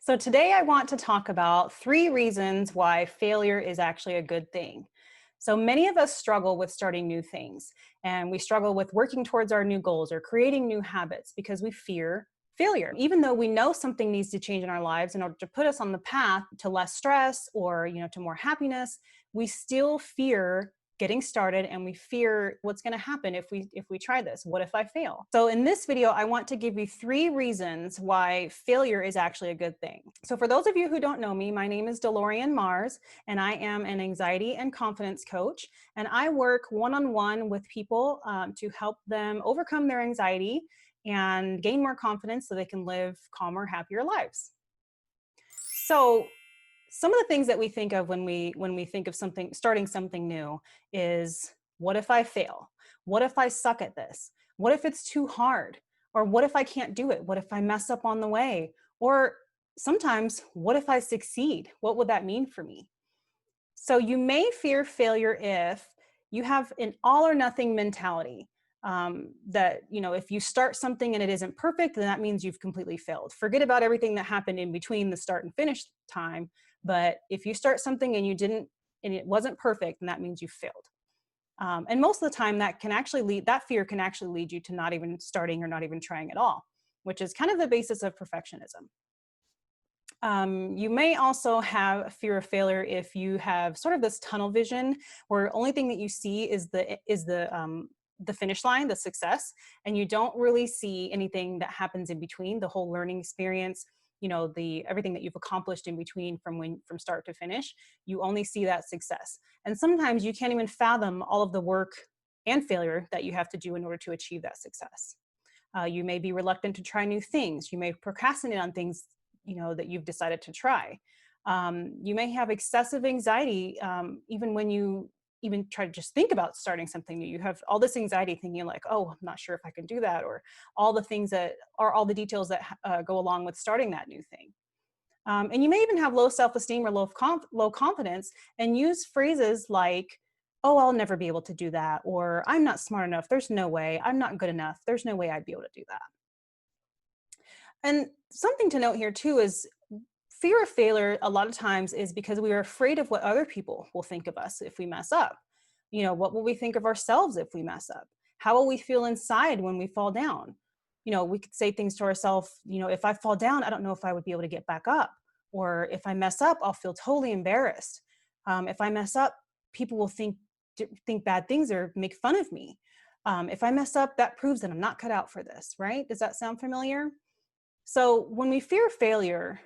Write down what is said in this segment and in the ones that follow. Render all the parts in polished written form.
So today I want to talk about 3 reasons why failure is actually a good thing. So many of us struggle with starting new things, and we struggle with working towards our new goals or creating new habits because we fear failure. Even though we know something needs to change in our lives in order to put us on the path to less stress or, to more happiness, we still fear getting started, and we fear what's going to happen if we try this. What if I fail? So in this video, I want to give you 3 reasons why failure is actually a good thing. So for those of you who don't know me, my name is DeLorean Mars, and I am an anxiety and confidence coach, and I work one-on-one with people to help them overcome their anxiety and gain more confidence so they can live calmer, happier lives. So some of the things that we think of when we think of starting something new is, what if I fail? What if I suck at this? What if it's too hard? Or what if I can't do it? What if I mess up on the way? Or sometimes, what if I succeed? What would that mean for me? So you may fear failure if you have an all or nothing mentality. That, if you start something and it isn't perfect, then that means you've completely failed. Forget about everything that happened in between the start and finish time. But if you start something and it wasn't perfect, then that means you failed. And most of the time that fear can actually lead you to not even starting or not even trying at all, which is kind of the basis of perfectionism. You may also have a fear of failure if you have sort of this tunnel vision, where the only thing that you see is the finish line, the success, and you don't really see anything that happens in between, the whole learning experience, the everything that you've accomplished in between from start to finish. You only see that success, and sometimes you can't even fathom all of the work and failure that you have to do in order to achieve that success. You may be reluctant to try new things. You may procrastinate on things that you've decided to try. You may have excessive anxiety, even when you even try to just think about starting something new. You have all this anxiety thinking like, oh, I'm not sure if I can do that, or all the things that are all the details that go along with starting that new thing. And you may even have low self-esteem or low confidence, and use phrases like, oh, I'll never be able to do that, or I'm not smart enough, there's no way, I'm not good enough, there's no way I'd be able to do that. And something to note here too is, fear of failure a lot of times is because we are afraid of what other people will think of us if we mess up. What will we think of ourselves if we mess up? How will we feel inside when we fall down? We could say things to ourselves, if I fall down, I don't know if I would be able to get back up. Or if I mess up, I'll feel totally embarrassed. If I mess up, people will think bad things or make fun of me. If I mess up, that proves that I'm not cut out for this, right? Does that sound familiar? So when we fear failure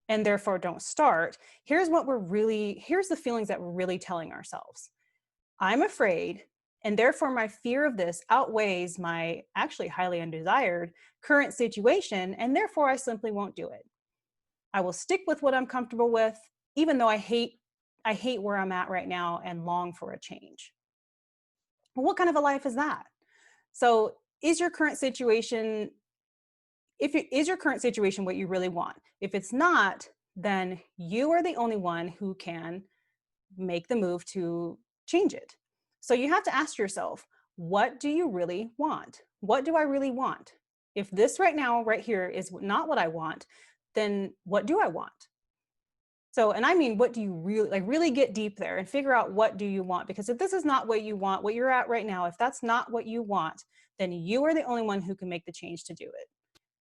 and therefore don't start, here's the feelings that we're really telling ourselves. I'm afraid, and therefore my fear of this outweighs my actually highly undesired current situation, and therefore I simply won't do it. I will stick with what I'm comfortable with, even though I hate where I'm at right now and long for a change. But what kind of a life is that? So is your current situation is your current situation what you really want? If it's not, then you are the only one who can make the move to change it. So you have to ask yourself, what do you really want? What do I really want? If this right now, right here, is not what I want, then what do I want? So, and I mean, what do you really get deep there and figure out what do you want? Because if this is not what you want, what you're at right now, if that's not what you want, then you are the only one who can make the change to do it.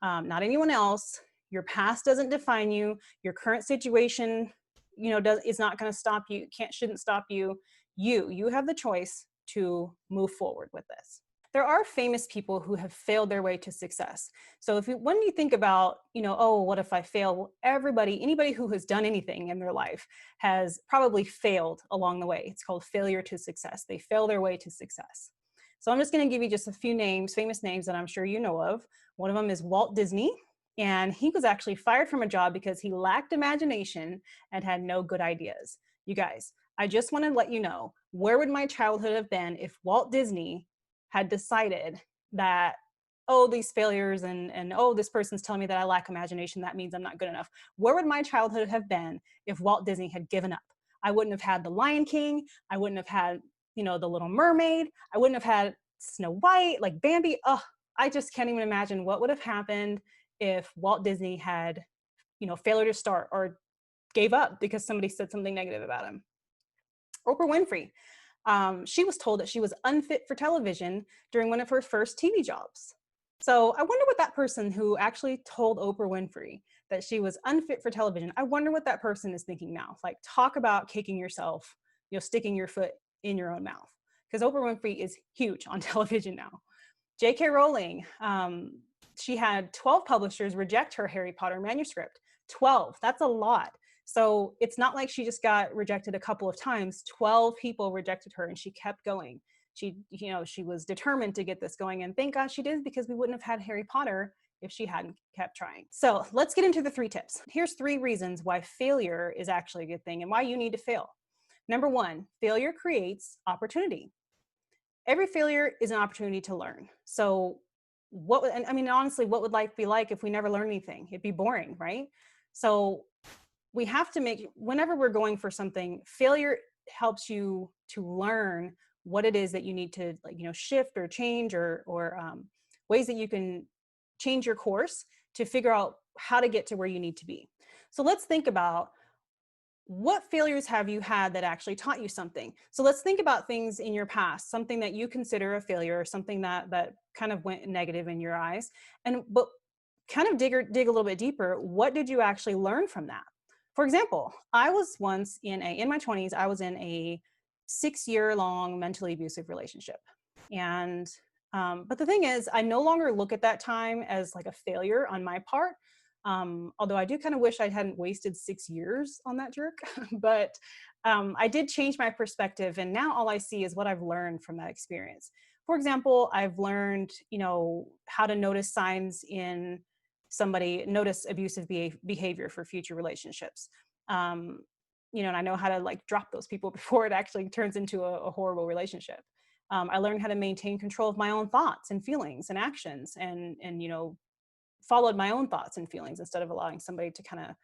Not anyone else. Your past doesn't define you. Your current situation, is not going to stop you. Shouldn't stop you. You have the choice to move forward with this. There are famous people who have failed their way to success. So when you think about, oh, what if I fail? Well, anybody who has done anything in their life has probably failed along the way. It's called failure to success. They fail their way to success. So I'm just going to give you just a few famous names that I'm sure you know of. One of them is Walt Disney, and he was actually fired from a job because he lacked imagination and had no good ideas. You guys, I just want to let you know, where would my childhood have been if Walt Disney had decided that, oh, these failures and oh, this person's telling me that I lack imagination, that means I'm not good enough. Where would my childhood have been if Walt Disney had given up? I wouldn't have had The Lion King. I wouldn't have had, The Little Mermaid. I wouldn't have had Snow White, like Bambi. Oh, I just can't even imagine what would have happened if Walt Disney had failure to start or gave up because somebody said something negative about him. Oprah Winfrey, she was told that she was unfit for television during one of her first TV jobs. So I wonder what that person who actually told Oprah Winfrey that she was unfit for television, I wonder what that person is thinking now. Like, talk about kicking yourself, sticking your foot in your own mouth. Because Oprah Winfrey is huge on television now. J.K. Rowling, she had 12 publishers reject her Harry Potter manuscript. 12, that's a lot. So it's not like she just got rejected a couple of times. 12 people rejected her and she kept going. She was determined to get this going, and thank God she did, because we wouldn't have had Harry Potter if she hadn't kept trying. So let's get into the 3 tips. Here's 3 reasons why failure is actually a good thing and why you need to fail. Number 1, failure creates opportunity. Every failure is an opportunity to learn. So honestly, what would life be like if we never learned anything? It'd be boring, right? So we have to whenever we're going for something, failure helps you to learn what it is that you need to shift or change, or ways that you can change your course to figure out how to get to where you need to be. So let's think about, what failures have you had that actually taught you something? So let's think about things in your past, something that you consider a failure, or something that kind of went negative in your eyes. But kind of dig a little bit deeper. What did you actually learn from that? For example, I was once in my 20s, I was in a 6-year-long mentally abusive relationship. And but the thing is, I no longer look at that time as like a failure on my part. Although I do kind of wish I hadn't wasted 6 years on that jerk, but I did change my perspective, and now all I see is what I've learned from that experience. For example, I've learned, how to notice signs in somebody, notice abusive behavior for future relationships. And I know how to like drop those people before it actually turns into a horrible relationship. I learned how to maintain control of my own thoughts and feelings and actions, and followed my own thoughts and feelings instead of allowing somebody to kind of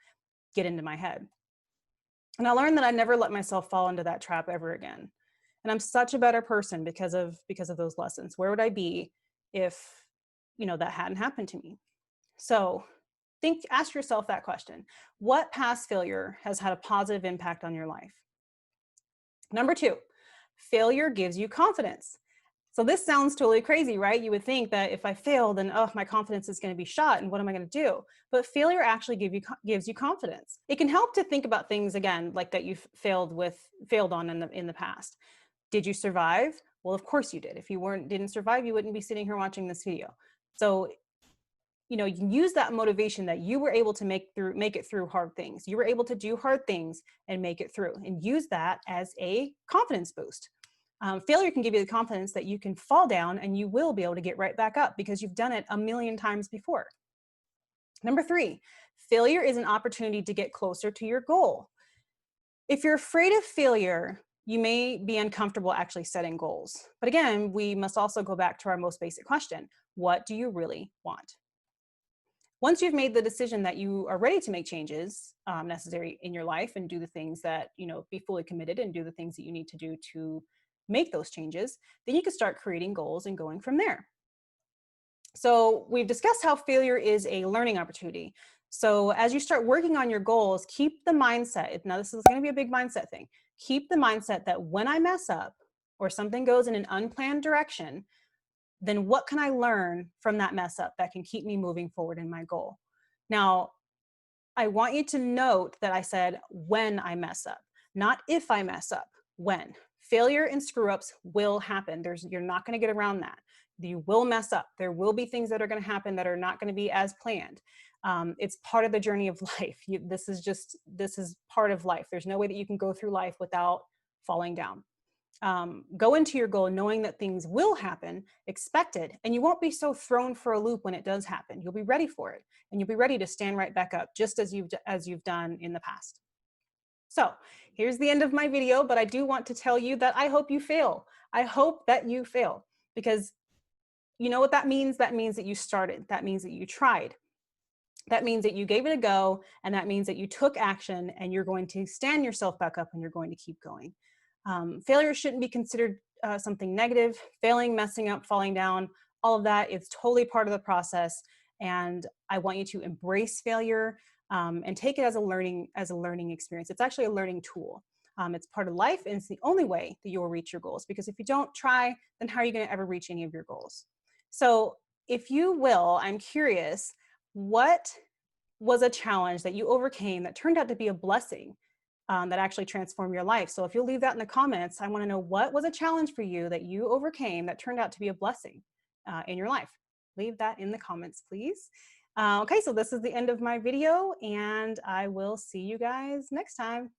get into my head. And I learned that I never let myself fall into that trap ever again. And I'm such a better person because of those lessons. Where would I be if, that hadn't happened to me? So ask yourself that question. What past failure has had a positive impact on your life? Number 2, failure gives you confidence. So this sounds totally crazy, right? You would think that if I fail, then my confidence is going to be shot, and what am I going to do? But failure actually gives you confidence. It can help to think about things again, like that you've failed on in the past. Did you survive? Well, of course you did. If you didn't survive, you wouldn't be sitting here watching this video. So you can use that motivation that you were able to make it through hard things. You were able to do hard things and make it through, and use that as a confidence boost. Failure can give you the confidence that you can fall down and you will be able to get right back up because you've done it a million times before. Number 3, failure is an opportunity to get closer to your goal. If you're afraid of failure, you may be uncomfortable actually setting goals. But again, we must also go back to our most basic question. What do you really want? Once you've made the decision that you are ready to make changes necessary in your life and do the things that, be fully committed and do the things that you need to do to make those changes, then you can start creating goals and going from there. So we've discussed how failure is a learning opportunity. So as you start working on your goals, keep the mindset. Now this is going to be a big mindset thing. Keep the mindset that when I mess up or something goes in an unplanned direction, then what can I learn from that mess up that can keep me moving forward in my goal? Now, I want you to note that I said when I mess up, not if I mess up, when. Failure and screw ups will happen. You're not going to get around that. You will mess up. There will be things that are going to happen that are not going to be as planned. It's part of the journey of life. This is part of life. There's no way that you can go through life without falling down. Go into your goal knowing that things will happen, expected, and you won't be so thrown for a loop when it does happen. You'll be ready for it, and you'll be ready to stand right back up, just as you've done in the past. So here's the end of my video, but I do want to tell you that I hope you fail. I hope that you fail, because you know what that means? That means that you started. That means that you tried. That means that you gave it a go, and that means that you took action, and you're going to stand yourself back up and you're going to keep going. Failure shouldn't be considered something negative. Failing, messing up, falling down, all of that is totally part of the process. And I want you to embrace failure. and take it as a learning experience. It's actually a learning tool. It's part of life, and it's the only way that you will reach your goals. Because if you don't try, then how are you going to ever reach any of your goals? So, if you will, I'm curious, what was a challenge that you overcame that turned out to be a blessing, that actually transformed your life? So if you'll leave that in the comments, I want to know, what was a challenge for you that you overcame that turned out to be a blessing in your life? Leave that in the comments, please. Okay, so this is the end of my video, and I will see you guys next time.